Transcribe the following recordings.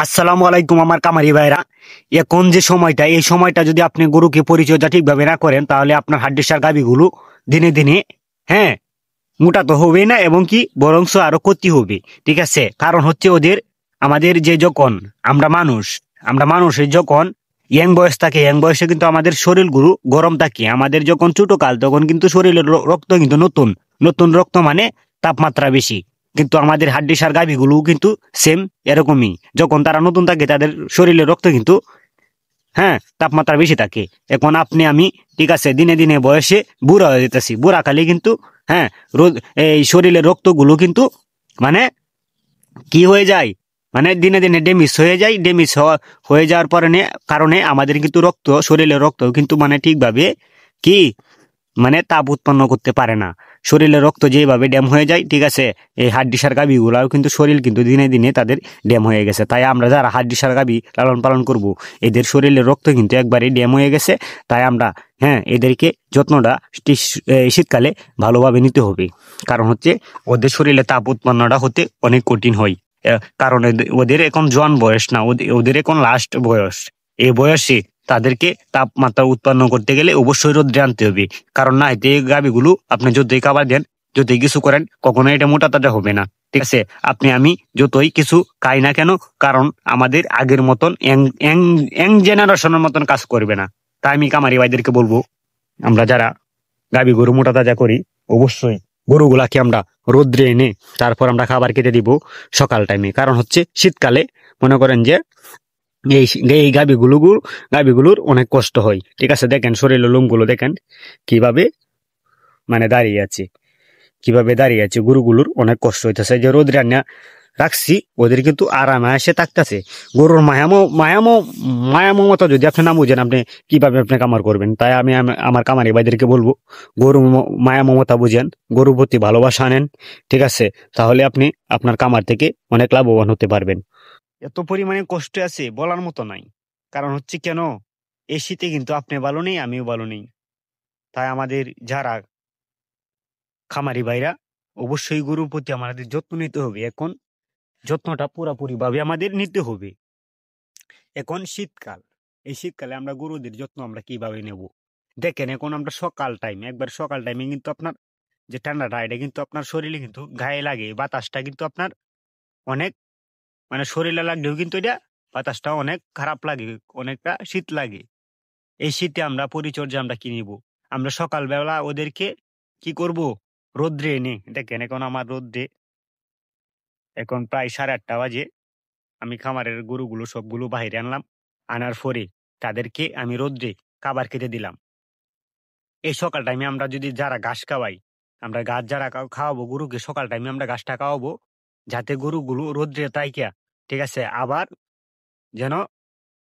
আসসালামু আলাইকুম আমার কামারি ভাইরা। এখন যে সময়টা, এই সময়টা যদি আপনি গরুকে পরিচর্যা ঠিকভাবে না করেন, তাহলে আপনার হাড্ডিসার গাভীগুলো দিনে দিনে, হ্যাঁ, মোটা তো হবে না, এবং কি বরংস আরো ক্ষতি হবে। ঠিক আছে, কারণ হচ্ছে ওদের, আমাদের যে যখন আমরা মানুষের যখন ইয়াং বয়স থাকে, ইয়াং বয়সে কিন্তু আমাদের শরীরগুলো গরম থাকে। আমাদের যখন ছোট কাল, তখন কিন্তু শরীরের রক্ত কিন্তু নতুন নতুন রক্ত, মানে তাপমাত্রা বেশি। কিন্তু আমাদের হাড্ডিসার গাভীগুলো কিন্তু সেম এরকমই। যখন তারা নতুন থাকে, তাদের শরীরের রক্ত কিন্তু, হ্যাঁ, তাপমাত্রা বেশি থাকে। এখন আপনি আমি, ঠিক আছে, দিনে দিনে বয়সে বুড়া হয়ে যেতেছি। বুড়া কালে কিন্তু, হ্যাঁ, রোদ, এই শরীরের রক্তগুলো কিন্তু, মানে কি হয়ে যায়, মানে দিনে দিনে ড্যামেজ হয়ে যায়। ড্যামেজ হয়ে যাওয়ার পরে কারণে আমাদের কিন্তু রক্ত, শরীরের রক্ত কিন্তু মানে ঠিকভাবে কি, মানে তাপ উৎপন্ন করতে পারে না। শরীরের রক্ত যেভাবে ড্যাম হয়ে যায়, ঠিক আছে, এই হাড্ডিসার গাভীগুলাও কিন্তু শরীর কিন্তু দিনে দিনে তাদের ড্যাম হয়ে গেছে। তাই আমরা যারা হাড্ডিসার গাভী লালন পালন করব, এদের শরীরের রক্ত কিন্তু একবারে ড্যাম হয়ে গেছে। তাই আমরা, হ্যাঁ, এদেরকে যত্নটা এই শীতকালে ভালোভাবে নিতে হবে। কারণ হচ্ছে ওদের শরীরে তাপ উৎপন্নটা হতে অনেক কঠিন হয়। কারণ ওদের এখন জোয়ান বয়স না, ওদের এখন লাস্ট বয়স। এই বয়সে তাদেরকে তাপমাত্রা উৎপন্ন করতে গেলে অবশ্যই রোদ্রে আনতে হবে। কারণ না এতে গাভীগুলো আপনি যতই খাবার দেন, যতই কিছু করেন, কখনোই এটা মোটা তাজা হবে না। ঠিক আছে, আপনি আমি যতই কিছু খাই না কেন, কারণ আমাদের আগের মতন ইয়াং জেনারেশনের মতন কাজ করবে না। তাই আমি কামারি ভাইদেরকে বলবো, আমরা যারা গাভী গরু মোটা তাজা করি, অবশ্যই গরুগুলাকে আমরা রোদ্রে এনে তারপর আমরা খাবার খেতে দিব সকাল টাইমে। কারণ হচ্ছে শীতকালে মনে করেন যে এই এই গাভীগুলোর অনেক কষ্ট হয়। ঠিক আছে, দেখেন শরীরের লোমগুলো দেখেন কিভাবে, মানে দাঁড়িয়ে আছে, কিভাবে দাঁড়িয়ে আছে। গরুগুলোর অনেক কষ্ট হইতেছে। যে রোদ রান্না রাখছি, ওদের কিন্তু আরামে এসে থাকতেছে। গরুর মায়ামো মতো যদি আপনি না বুঝেন, আপনি কিভাবে আপনি কামার করবেন? তাই আমার কামারি ভাইদেরকে বলবো, গরু মায়া মমতা বুঝেন, গরুর প্রতি ভালোবাসা আনেন। ঠিক আছে, তাহলে আপনি আপনার কামার থেকে অনেক লাভবান হতে পারবেন। এত পরিমাণে কষ্ট আছে বলার মতো নাই। কারণ হচ্ছে কেন, এই শীতে কিন্তু আপনি ভালো নেই, আমিও ভালো নেই। তাই আমাদের যারা খামারি ভাইরা, অবশ্যই গরুর প্রতি আমাদের যত্ন নিতে হবে। এখন যত্নটা পুরোপুরি ভাবে আমাদের নিতে হবে। এখন শীতকাল, এই শীতকালে আমরা গরুদের যত্ন আমরা কিভাবে নেব? দেখেন, এখন আমরা সকাল টাইম, একবার সকাল টাইমে কিন্তু আপনার যে ঠান্ডাটা, এটা কিন্তু আপনার শরীরে কিন্তু গায়ে লাগে। বাতাসটা কিন্তু আপনার অনেক, মানে শরীরে লাগলেও কিন্তু এটা বাতাসটা অনেক খারাপ লাগে, অনেকটা শীত লাগে। এই শীতে আমরা পরিচর্যা আমরা কি নিব? আমরা সকালবেলা ওদেরকে কি করব? রোদ্রে এনে, দেখেন এখন আমার রোদ্রে, এখন প্রায় 8:30 বাজে। আমি খামারের গরুগুলো সবগুলো বাইরে আনলাম। আনার পরে তাদেরকে আমি রোদ্রে খাবার খেতে দিলাম। এই সকাল টাইমে আমরা যদি যারা ঘাস খাওয়াই, আমরা ঘাস যারা খাওয়াবো গরুকে, সকাল টাইমে আমরা ঘাসটা খাওয়াবো, যাতে গরুগুলো রোদ্রে তাইকা, ঠিক আছে, আবার যেন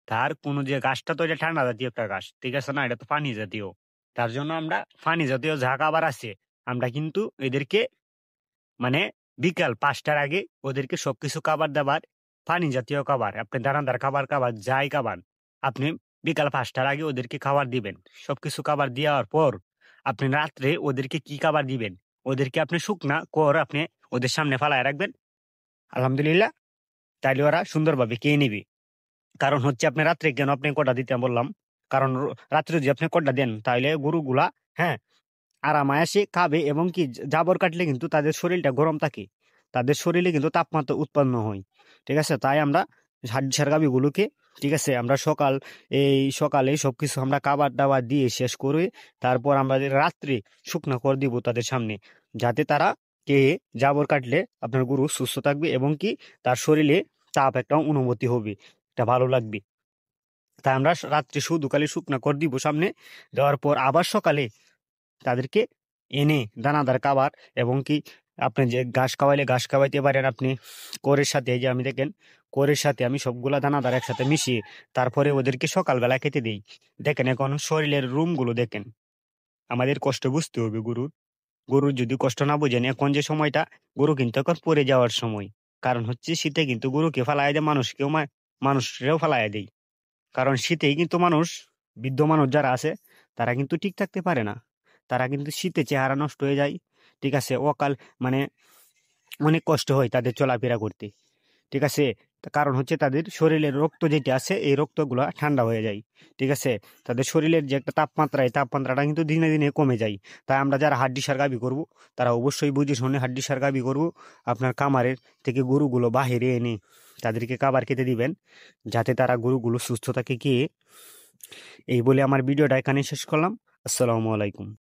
তার কোনো যে ঘাসটা, তো এটা ঠান্ডা জাতীয় একটা ঘাস, ঠিক আছে না, এটা তো পানি জাতীয়। তার জন্য আমরা পানি জাতীয় যা খাবার আছে, আমরা কিন্তু এদেরকে, মানে বিকাল 5টার আগে ওদেরকে সবকিছু খাবার দাবার, পানি জাতীয় খাবার, আপনি দানাদার খাবার খাবার যাই খাবার, আপনি বিকাল 5টার আগে ওদেরকে খাবার দিবেন। সবকিছু খাবার দেওয়ার পর আপনি রাত্রে ওদেরকে কি খাবার দিবেন, ওদেরকে আপনি শুকনা কর আপনি ওদের সামনে ফালায় রাখবেন। আলহামদুলিল্লাহ, তাইলে ওরা সুন্দরভাবে খেয়ে নিবে। কারণ হচ্ছে আপনি রাত্রে কেন আপনি কটা দিতে বললাম, কারণ রাত্রে যদি আপনি কটা দেন, তাহলে গরুগুলা, হ্যাঁ, আরামায়াসে খাবে, এবং কি জাবর কাটলে কিন্তু তাদের শরীরটা গরম থাকে, তাদের শরীরে কিন্তু তাপমাত্রা উৎপন্ন হয়। ঠিক আছে, তাই আমরা হাড্ডিসার গাভীগুলোকে, ঠিক আছে, আমরা সকালে সবকিছু আমরা খাবার দাবার দিয়ে শেষ করে, তারপর আমরা যে রাত্রে শুকনো করে দিব তাদের সামনে, যাতে তারা খেয়ে জাবর কাটলে আপনার গরু সুস্থ থাকবে, এবং কি তার শরীরে তাপ একটা অনুভূতি হবে, এটা ভালো লাগবে। তাই আমরা রাত্রে শুধু খালি শুকনা করে দিব সামনে, দেওয়ার পর আবার সকালে তাদেরকে এনে দানাদার খাবার, এবং কি আপনি যে ঘাস খাওয়াইলে ঘাস খাওয়াইতে পারেন আপনি কোরের সাথে। এই যে আমি দেখেন, কোরের সাথে আমি সবগুলা দানাদার একসাথে মিশিয়ে তারপরে ওদেরকে সকালবেলা খেতে দিই। দেখেন এখন শরীরের রুমগুলো দেখেন। আমাদের কষ্ট বুঝতে হবে গরুর। গরুর যদি কষ্ট না বোঝেন, এখন যে সময়টা, গরু কিন্তু এখন পড়ে যাওয়ার সময়। কারণ হচ্ছে শীতে কিন্তু গরুকে ফালায় দেয়, মানুষকেও ফালায় দেয়। কারণ শীতেই কিন্তু মানুষ, বৃদ্ধ মানুষ যারা আছে, তারা কিন্তু ঠিক থাকতে পারে না। তারা কিন্তু শীতে চেহারা নষ্ট হয়ে যায়। ঠিক আছে, অকাল, মানে অনেক কষ্ট হয় তাদের চলাফেরা করতে। ঠিক আছে, তার কারণ হচ্ছে তাদের শরীরের রক্ত যেটা আছে এই রক্তগুলো ঠান্ডা হয়ে যায়, ঠিক আছে। তাদের শরীরের যে একটা তাপমাত্রা, এই তাপমাত্রাটা কিন্তু দিনে দিনে কমে যায়। তাই আমরা যারা হাড্ডিসার গাভী করব তারা অবশ্যই বুঝে শুনে হাড্ডিসার গাভী করব। আপনার খামারের থেকে গরুগুলো বাহিরে এনে তাদেরকে খাবার খেতে দিবেন, যাতে তারা গরুগুলো সুস্থ থাকে। কি এই বলে আমার ভিডিওটা এখানে শেষ করলাম। আসসালামু আলাইকুম।